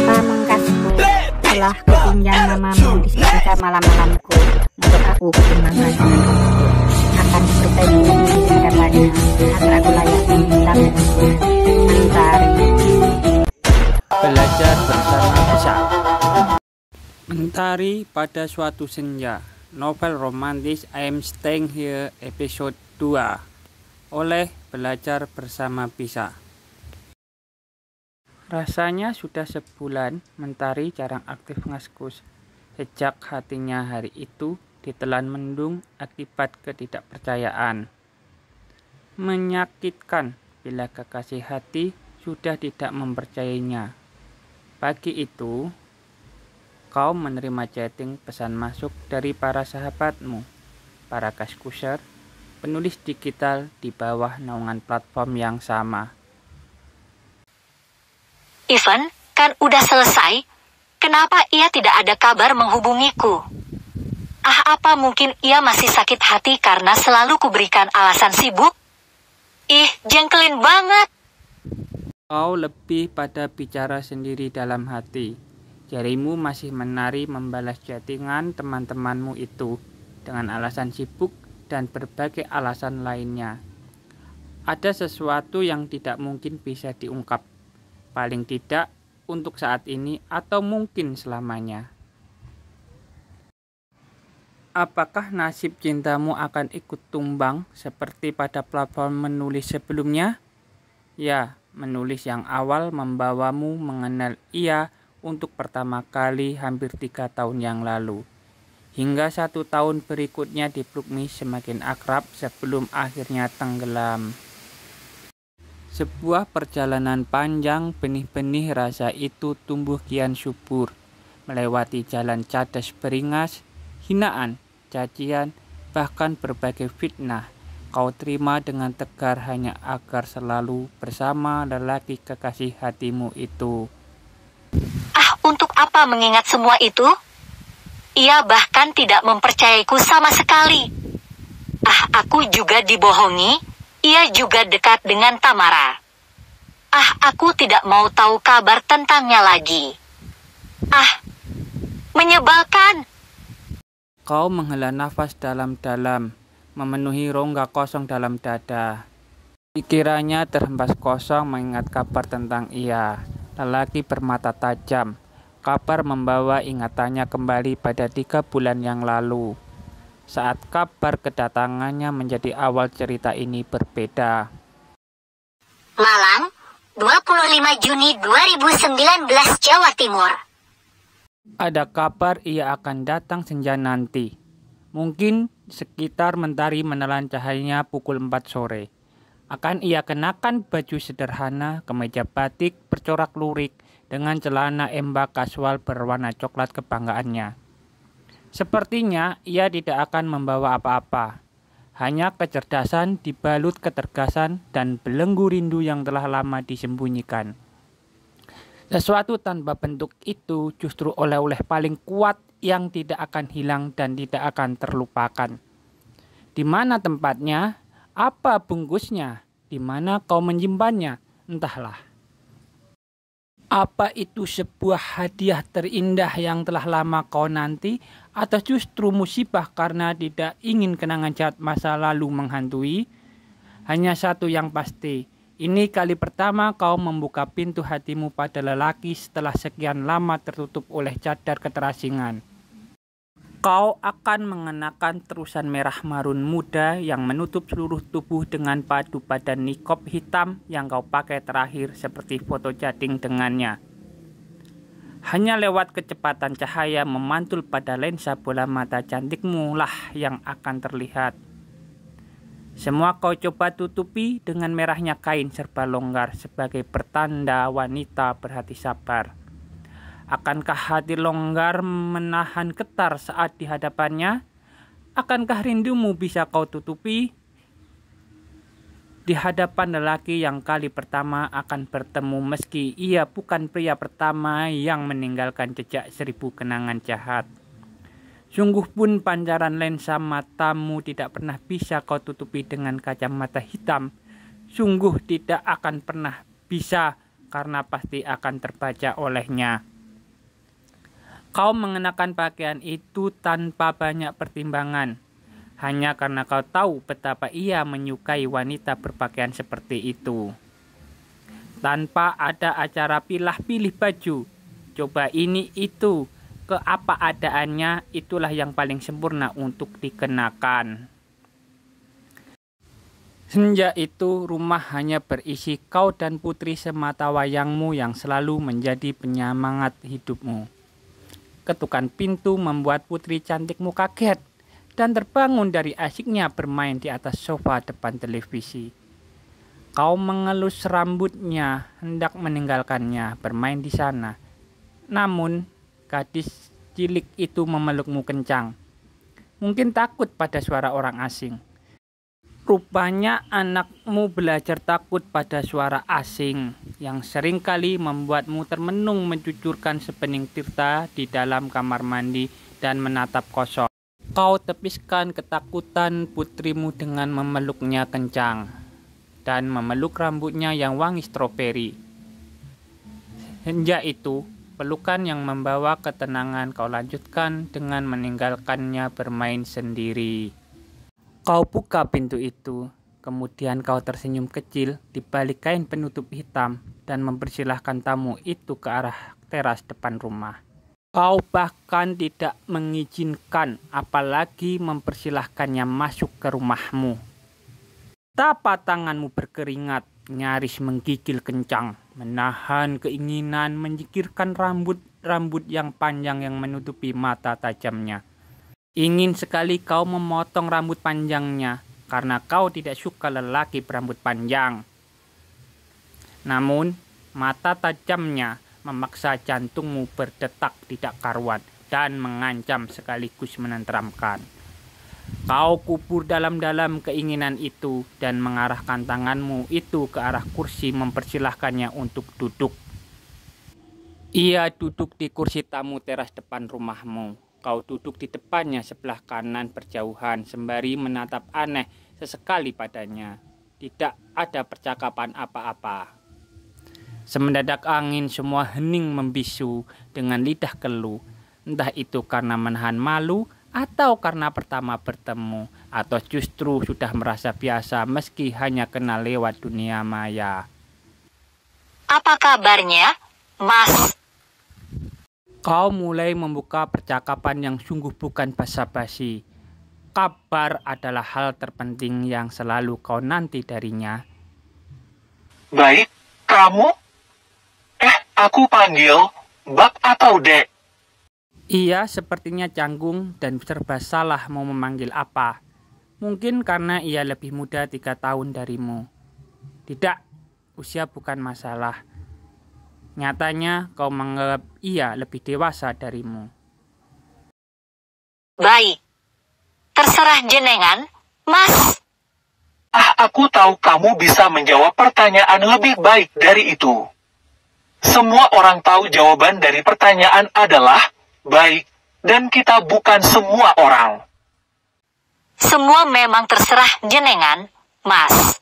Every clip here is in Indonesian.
Pamungkasku, telah kupinjam namamu di seketika malam-malamku untuk aku pertimbangkan dengan hidupku. Akan kuperbaiki diri kedepannya agar aku layak membintang Mentari. Belajar bersama Bisa. Mentari pada suatu senja. Novel romantis I Am Staying Here episode 2 oleh Belajar Bersama Bisa. Rasanya sudah sebulan Mentari jarang aktif ngaskus sejak hatinya hari itu ditelan mendung akibat ketidakpercayaan. Menyakitkan bila kekasih hati sudah tidak mempercayainya. Pagi itu, kau menerima chatting pesan masuk dari para sahabatmu, para kaskuser, penulis digital di bawah naungan platform yang sama. Ivan, kan udah selesai? Kenapa ia tidak ada kabar menghubungiku? Apa mungkin ia masih sakit hati karena selalu kuberikan alasan sibuk? Ih, jengkelin banget. Kau lebih pada bicara sendiri dalam hati. Jarimu masih menari membalas chattingan teman-temanmu itu dengan alasan sibuk dan berbagai alasan lainnya. Ada sesuatu yang tidak mungkin bisa diungkap. Paling tidak untuk saat ini atau mungkin selamanya. Apakah nasib cintamu akan ikut tumbang seperti pada platform menulis sebelumnya? Ya, menulis yang awal membawamu mengenal ia untuk pertama kali hampir 3 tahun yang lalu. Hingga 1 tahun berikutnya dipelukmi semakin akrab sebelum akhirnya tenggelam. Sebuah perjalanan panjang, benih-benih rasa itu tumbuh kian subur, melewati jalan cadas beringas, hinaan, cacian, bahkan berbagai fitnah. Kau terima dengan tegar hanya agar selalu bersama lelaki kekasih hatimu itu. Untuk apa mengingat semua itu? Ia bahkan tidak mempercayaiku sama sekali. Aku juga dibohongi. Ia juga dekat dengan Tamara. Aku tidak mau tahu kabar tentangnya lagi. Menyebalkan. Kau menghela nafas dalam-dalam, memenuhi rongga kosong dalam dada. Pikirannya terhempas kosong mengingat kabar tentang ia. Lelaki bermata tajam. Kabar membawa ingatannya kembali pada 3 bulan yang lalu. Saat kabar kedatangannya menjadi awal cerita ini berbeda. Malang, 25 Juni 2019 Jawa Timur. Ada kabar ia akan datang senja nanti. Mungkin sekitar Mentari menelan cahayanya pukul 4 sore. Akan ia kenakan baju sederhana, kemeja batik bercorak lurik dengan celana embak kasual berwarna coklat kebanggaannya. Sepertinya ia tidak akan membawa apa-apa. Hanya kecerdasan dibalut ketegasan dan belenggu rindu yang telah lama disembunyikan. Sesuatu tanpa bentuk itu justru oleh-oleh paling kuat yang tidak akan hilang dan tidak akan terlupakan. Di mana tempatnya? Apa bungkusnya? Di mana kau menyimpannya? Entahlah. Apa itu sebuah hadiah terindah yang telah lama kau nanti, atau justru musibah karena tidak ingin kenangan jahat masa lalu menghantui? Hanya satu yang pasti, ini kali pertama kau membuka pintu hatimu pada lelaki setelah sekian lama tertutup oleh cadar keterasingan. Kau akan mengenakan terusan merah marun muda yang menutup seluruh tubuh dengan padu padan nikob hitam yang kau pakai terakhir seperti foto chatting dengannya. Hanya lewat kecepatan cahaya memantul pada lensa bola mata cantikmu lah yang akan terlihat. Semua kau coba tutupi dengan merahnya kain serba longgar sebagai pertanda wanita berhati sabar. Akankah hati longgar menahan getar saat di hadapannya? Akankah rindumu bisa kau tutupi? Di hadapan lelaki yang kali pertama akan bertemu meski ia bukan pria pertama yang meninggalkan jejak 1000 kenangan jahat. Sungguh pun pancaran lensa matamu tidak pernah bisa kau tutupi dengan kacamata hitam. Sungguh tidak akan pernah bisa karena pasti akan terbaca olehnya. Kau mengenakan pakaian itu tanpa banyak pertimbangan, hanya karena kau tahu betapa ia menyukai wanita berpakaian seperti itu. Tanpa ada acara pilih-pilih baju, coba ini itu, ke apa adaannya, itulah yang paling sempurna untuk dikenakan. Senja itu rumah hanya berisi kau dan putri semata wayangmu yang selalu menjadi penyemangat hidupmu. Ketukan pintu membuat putri cantikmu kaget dan terbangun dari asyiknya bermain di atas sofa depan televisi. Kau mengelus rambutnya hendak meninggalkannya bermain di sana. Namun gadis cilik itu memelukmu kencang. Mungkin takut pada suara orang asing. Rupanya anakmu belajar takut pada suara asing yang seringkali membuatmu termenung mencucurkan sebening tirta di dalam kamar mandi dan menatap kosong. Kau tepiskan ketakutan putrimu dengan memeluknya kencang dan memeluk rambutnya yang wangi stroberi. Senja itu, pelukan yang membawa ketenangan kau lanjutkan dengan meninggalkannya bermain sendiri. Kau buka pintu itu, kemudian kau tersenyum kecil di balik kain penutup hitam dan mempersilahkan tamu itu ke arah teras depan rumah. Kau bahkan tidak mengizinkan, apalagi mempersilahkannya masuk ke rumahmu. Tapak tanganmu berkeringat, nyaris menggigil kencang, menahan keinginan menyingkirkan rambut yang panjang yang menutupi mata tajamnya. Ingin sekali kau memotong rambut panjangnya, karena kau tidak suka lelaki berambut panjang. Namun, mata tajamnya memaksa jantungmu berdetak tidak karuan dan mengancam sekaligus menenteramkan. Kau kubur dalam-dalam keinginan itu dan mengarahkan tanganmu itu ke arah kursi mempersilahkannya untuk duduk. Ia duduk di kursi tamu teras depan rumahmu. Kau duduk di depannya sebelah kanan berjauhan sembari menatap aneh sesekali padanya. Tidak ada percakapan apa-apa. Semendadak angin semua hening membisu dengan lidah keluh. Entah itu karena menahan malu atau karena pertama bertemu, atau justru sudah merasa biasa meski hanya kenal lewat dunia maya. Apa kabarnya, Mas? Kau mulai membuka percakapan yang sungguh bukan basa-basi. Kabar adalah hal terpenting yang selalu kau nanti darinya. Baik, kamu? Aku panggil Bab atau Dek? Ia sepertinya canggung dan serba salah mau memanggil apa. Mungkin karena ia lebih muda 3 tahun darimu. Tidak, usia bukan masalah. Nyatanya kau menganggap ia lebih dewasa darimu. Baik. Terserah jenengan, Mas. Aku tahu kamu bisa menjawab pertanyaan lebih baik dari itu. Semua orang tahu jawaban dari pertanyaan adalah baik, dan kita bukan semua orang. Semua memang terserah jenengan, Mas.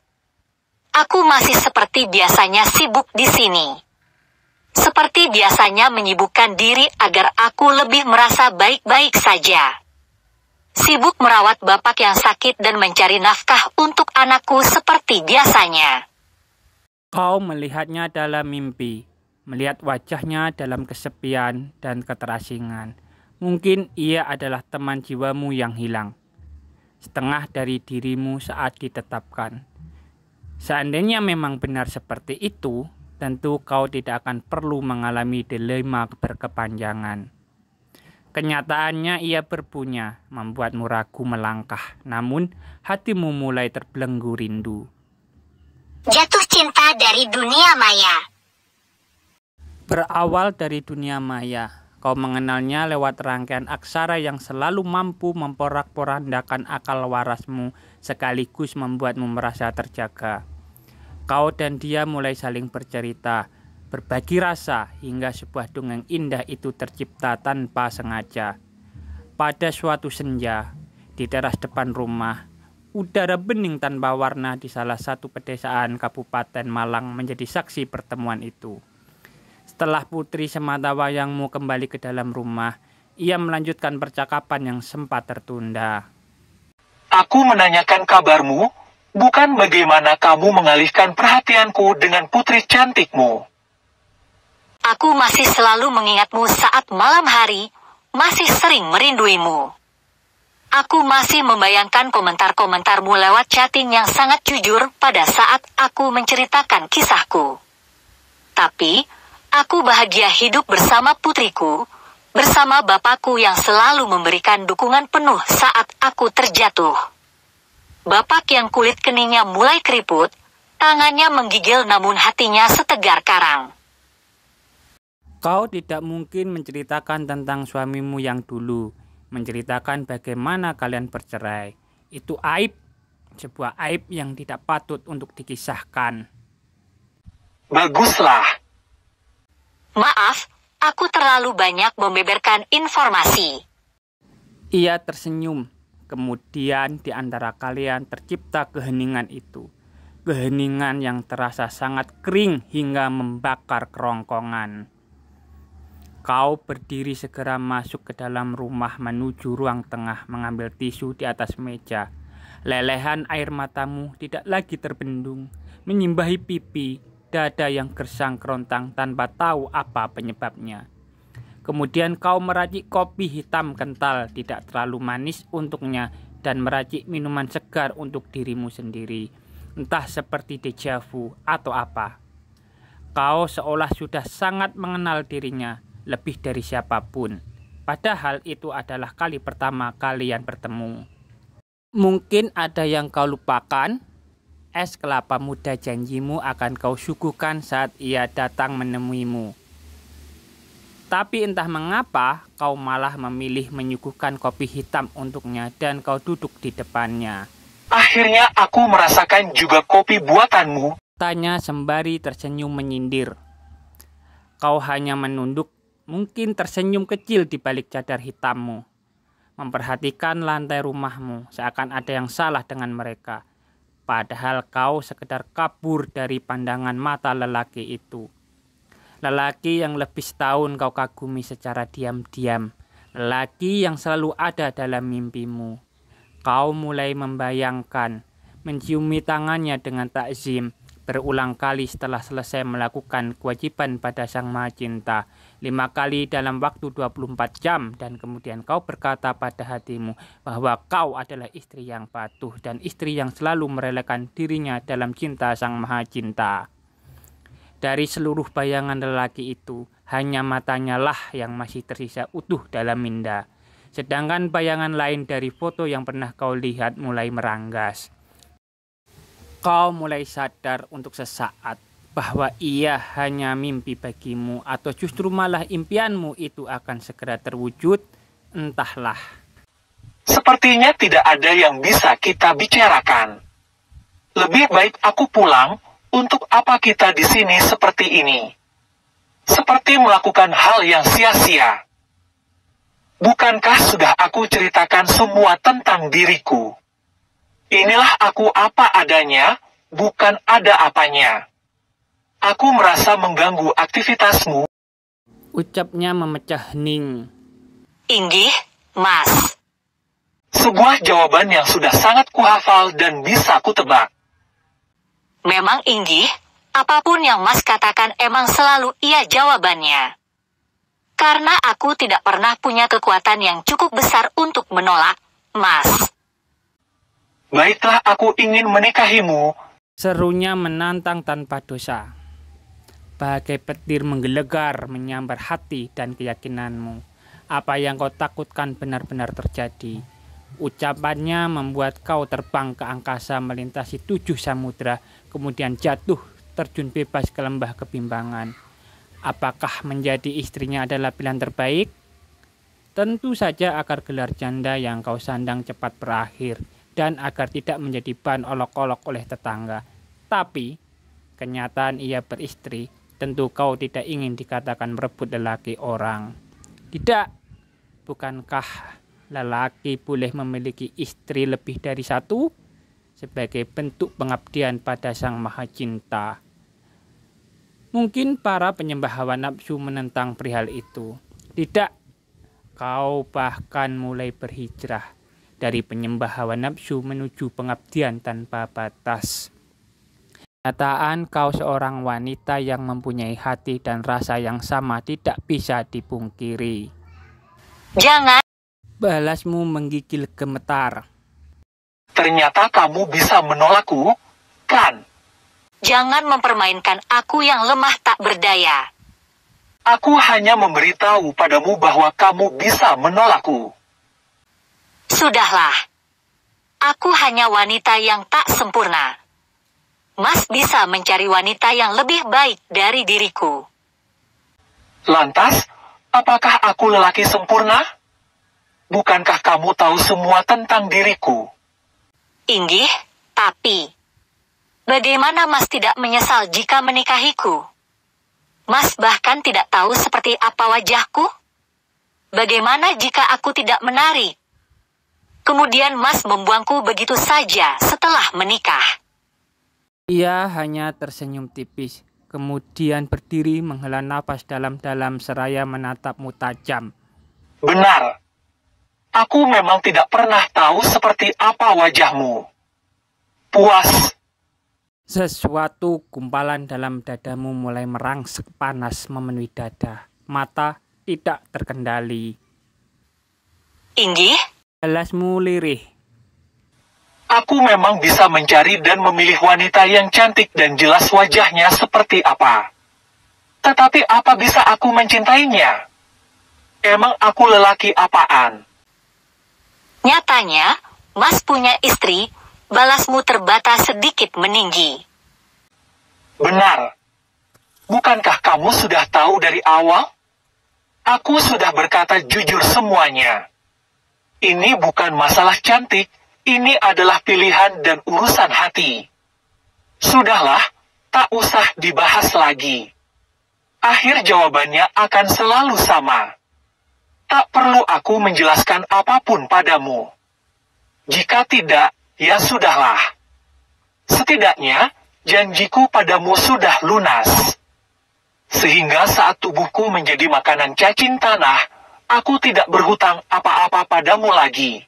Aku masih seperti biasanya sibuk di sini. Seperti biasanya menyibukkan diri agar aku lebih merasa baik-baik saja. Sibuk merawat bapak yang sakit dan mencari nafkah untuk anakku seperti biasanya. Kau melihatnya dalam mimpi, melihat wajahnya dalam kesepian dan keterasingan. Mungkin ia adalah teman jiwamu yang hilang, setengah dari dirimu saat ditetapkan. Seandainya memang benar seperti itu, tentu kau tidak akan perlu mengalami dilema berkepanjangan. Kenyataannya ia berpunya, membuatmu ragu melangkah, namun hatimu mulai terbelenggu rindu. Jatuh cinta dari dunia maya. Berawal dari dunia maya, kau mengenalnya lewat rangkaian aksara yang selalu mampu memporak-porandakan akal warasmu sekaligus membuatmu merasa terjaga. Kau dan dia mulai saling bercerita, berbagi rasa hingga sebuah dongeng indah itu tercipta tanpa sengaja. Pada suatu senja, di teras depan rumah, Udara bening tanpa warna di salah satu pedesaan Kabupaten Malang menjadi saksi pertemuan itu. Setelah putri sematawayangmu kembali ke dalam rumah, ia melanjutkan percakapan yang sempat tertunda. Aku menanyakan kabarmu, bukan bagaimana kamu mengalihkan perhatianku dengan putri cantikmu. Aku masih selalu mengingatmu saat malam hari, masih sering merinduimu. Aku masih membayangkan komentar-komentarmu lewat chatting yang sangat jujur pada saat aku menceritakan kisahku. Tapi, aku bahagia hidup bersama putriku, bersama bapakku yang selalu memberikan dukungan penuh saat aku terjatuh. Bapak yang kulit keningnya mulai keriput, tangannya menggigil namun hatinya setegar karang. Kau tidak mungkin menceritakan tentang suamimu yang dulu, menceritakan bagaimana kalian bercerai. Itu aib, sebuah aib yang tidak patut untuk dikisahkan. Baguslah. Maaf, aku terlalu banyak membeberkan informasi. Ia tersenyum. Kemudian di antara kalian tercipta keheningan itu. Keheningan yang terasa sangat kering hingga membakar kerongkongan. Kau berdiri segera masuk ke dalam rumah menuju ruang tengah mengambil tisu di atas meja. Lelehan air matamu tidak lagi terbendung, menyimbahi pipi, dada yang gersang kerontang tanpa tahu apa penyebabnya. Kemudian kau meracik kopi hitam kental tidak terlalu manis untuknya dan meracik minuman segar untuk dirimu sendiri. Entah seperti deja vu atau apa. Kau seolah sudah sangat mengenal dirinya, lebih dari siapapun. Padahal itu adalah kali pertama kalian bertemu. Mungkin ada yang kau lupakan. Es kelapa muda janjimu akan kau suguhkan saat ia datang menemuimu. Tapi entah mengapa kau malah memilih menyuguhkan kopi hitam untuknya dan kau duduk di depannya. Akhirnya aku merasakan juga kopi buatanmu. Tanya sembari tersenyum menyindir. Kau hanya menunduk, mungkin tersenyum kecil di balik cadar hitammu. Memperhatikan lantai rumahmu, seakan ada yang salah dengan mereka. Padahal kau sekedar kabur dari pandangan mata lelaki itu. Lelaki yang lebih setahun kau kagumi secara diam-diam. Lelaki yang selalu ada dalam mimpimu. Kau mulai membayangkan, menciumi tangannya dengan takzim, berulang kali setelah selesai melakukan kewajiban pada Sang Maha Cinta, 5 kali dalam waktu 24 jam, dan kemudian kau berkata pada hatimu bahwa kau adalah istri yang patuh dan istri yang selalu merelakan dirinya dalam cinta Sang Maha Cinta. Dari seluruh bayangan lelaki itu, hanya matanya lah yang masih tersisa utuh dalam minda. Sedangkan bayangan lain dari foto yang pernah kau lihat mulai meranggas. Kau mulai sadar untuk sesaat bahwa ia hanya mimpi bagimu atau justru malah impianmu itu akan segera terwujud, entahlah. Sepertinya tidak ada yang bisa kita bicarakan. Lebih baik aku pulang. Untuk apa kita di sini seperti ini? Seperti melakukan hal yang sia-sia. Bukankah sudah aku ceritakan semua tentang diriku? Inilah aku apa adanya, bukan ada apanya. Aku merasa mengganggu aktivitasmu. Ucapnya memecah hening. Inggih, Mas. Sebuah jawaban yang sudah sangat kuhafal dan bisa kutebak. Memang inggih, apapun yang Mas katakan emang selalu iya jawabannya. Karena aku tidak pernah punya kekuatan yang cukup besar untuk menolak, Mas. Baiklah, aku ingin menikahimu. Serunya menantang tanpa dosa. Bagai petir menggelegar menyambar hati dan keyakinanmu. Apa yang kau takutkan benar-benar terjadi. Ucapannya membuat kau terbang ke angkasa melintasi 7 samudra, kemudian jatuh terjun bebas ke lembah kebimbangan. Apakah menjadi istrinya adalah pilihan terbaik? Tentu saja agar gelar janda yang kau sandang cepat berakhir dan agar tidak menjadi bahan olok-olok oleh tetangga. Tapi, kenyataan ia beristri, tentu kau tidak ingin dikatakan merebut lelaki orang. Tidak, bukankah lelaki boleh memiliki istri lebih dari satu? sebagai bentuk pengabdian pada Sang Maha Cinta. Mungkin para penyembah hawa nafsu menentang perihal itu. Tidak, kau bahkan mulai berhijrah dari penyembah hawa nafsu menuju pengabdian tanpa batas. Kenyataan kau seorang wanita yang mempunyai hati dan rasa yang sama tidak bisa dipungkiri. Jangan. Balasmu menggigil gemetar. Ternyata kamu bisa menolakku, kan? Jangan mempermainkan aku yang lemah tak berdaya. Aku hanya memberitahu padamu bahwa kamu bisa menolakku. Sudahlah. Aku hanya wanita yang tak sempurna. Mas bisa mencari wanita yang lebih baik dari diriku. Lantas, apakah aku lelaki sempurna? Bukankah kamu tahu semua tentang diriku? Inggih, tapi bagaimana Mas tidak menyesal jika menikahiku? Mas bahkan tidak tahu seperti apa wajahku? Bagaimana jika aku tidak menarik? Kemudian Mas membuangku begitu saja setelah menikah. Ia hanya tersenyum tipis, kemudian berdiri menghela napas dalam-dalam seraya menatapmu tajam. Benar. Aku memang tidak pernah tahu seperti apa wajahmu. Puas. Sesuatu gumpalan dalam dadamu mulai merangsek panas memenuhi dada. Mata tidak terkendali. Inggih? Balasmu lirih. Aku memang bisa mencari dan memilih wanita yang cantik dan jelas wajahnya seperti apa. Tetapi apa bisa aku mencintainya? Emang aku lelaki apaan? Nyatanya, Mas punya istri, balasmu terbatas sedikit meninggi. Benar. Bukankah kamu sudah tahu dari awal? Aku sudah berkata jujur semuanya. Ini bukan masalah cantik, ini adalah pilihan dan urusan hati. Sudahlah, tak usah dibahas lagi. Akhir jawabannya akan selalu sama. Tak perlu aku menjelaskan apapun padamu. Jika tidak, ya sudahlah. Setidaknya, janjiku padamu sudah lunas. Sehingga saat tubuhku menjadi makanan cacing tanah, aku tidak berhutang apa-apa padamu lagi.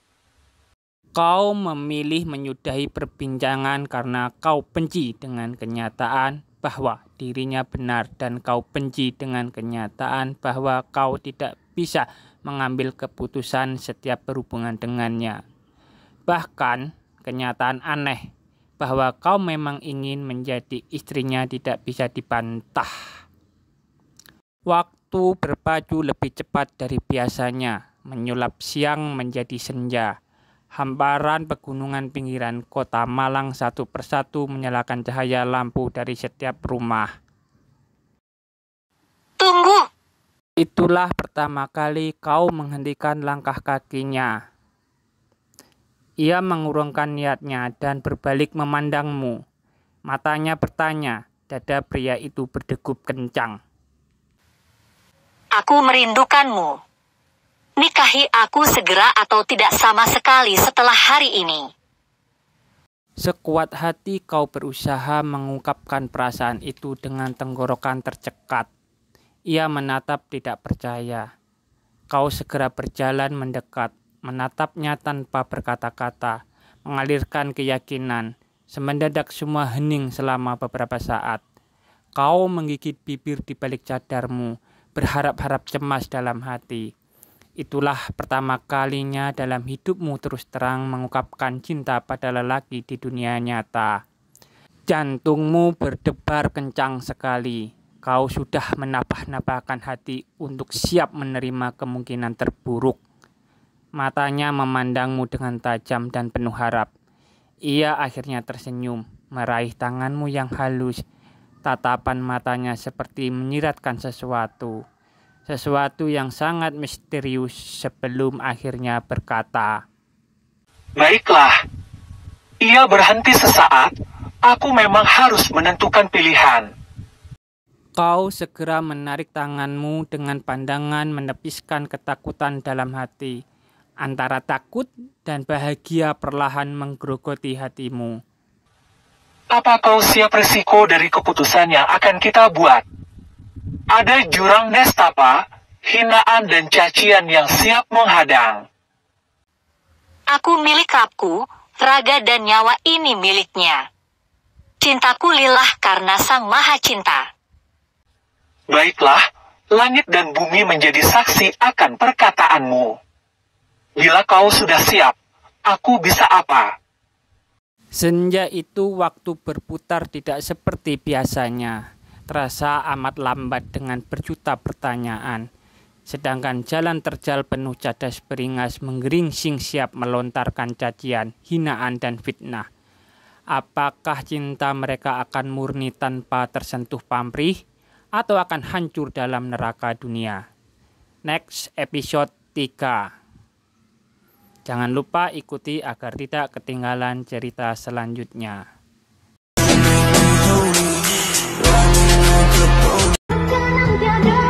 Kau memilih menyudahi perbincangan karena kau benci dengan kenyataan bahwa dirinya benar dan kau benci dengan kenyataan bahwa kau tidak bisa mengambil keputusan setiap berhubungan dengannya. Bahkan, kenyataan aneh bahwa kau memang ingin menjadi istrinya tidak bisa dibantah. Waktu berpacu lebih cepat dari biasanya, menyulap siang menjadi senja. Hamparan pegunungan pinggiran kota Malang satu persatu menyalakan cahaya lampu dari setiap rumah. Tunggu! Itulah pertama kali kau menghentikan langkah kakinya. Ia mengurungkan niatnya dan berbalik memandangmu. Matanya bertanya, dada pria itu berdegup kencang. Aku merindukanmu. Nikahi aku segera atau tidak sama sekali setelah hari ini. Sekuat hati kau berusaha mengungkapkan perasaan itu dengan tenggorokan tercekat. Ia menatap tidak percaya. Kau segera berjalan mendekat, menatapnya tanpa berkata-kata, mengalirkan keyakinan. Semendadak semua hening selama beberapa saat. Kau menggigit bibir di balik cadarmu, berharap-harap cemas dalam hati. Itulah pertama kalinya dalam hidupmu terus terang mengungkapkan cinta pada lelaki di dunia nyata. Jantungmu berdebar kencang sekali. Kau sudah menapah-napahkan hati untuk siap menerima kemungkinan terburuk. Matanya memandangmu dengan tajam dan penuh harap. Ia akhirnya tersenyum, meraih tanganmu yang halus. Tatapan matanya seperti menyiratkan sesuatu. Sesuatu yang sangat misterius sebelum akhirnya berkata, Baiklah. Ia berhenti sesaat. Aku memang harus menentukan pilihan. Kau segera menarik tanganmu dengan pandangan menepiskan ketakutan dalam hati. Antara takut dan bahagia perlahan menggerogoti hatimu. Apa kau siap risiko dari keputusan yang akan kita buat? Ada jurang nestapa, hinaan dan cacian yang siap menghadang. Aku milik Rabku, raga dan nyawa ini miliknya. Cintaku lillah karena Sang Maha Cinta. Baiklah, langit dan bumi menjadi saksi akan perkataanmu. Bila kau sudah siap, aku bisa apa? Senja itu waktu berputar tidak seperti biasanya. Terasa amat lambat dengan berjuta pertanyaan. Sedangkan jalan terjal penuh cadas beringas menggeringsing siap melontarkan cacian, hinaan dan fitnah. Apakah cinta mereka akan murni tanpa tersentuh pamrih? Atau akan hancur dalam neraka dunia? Next episode 3. Jangan lupa ikuti agar tidak ketinggalan cerita selanjutnya. Jangan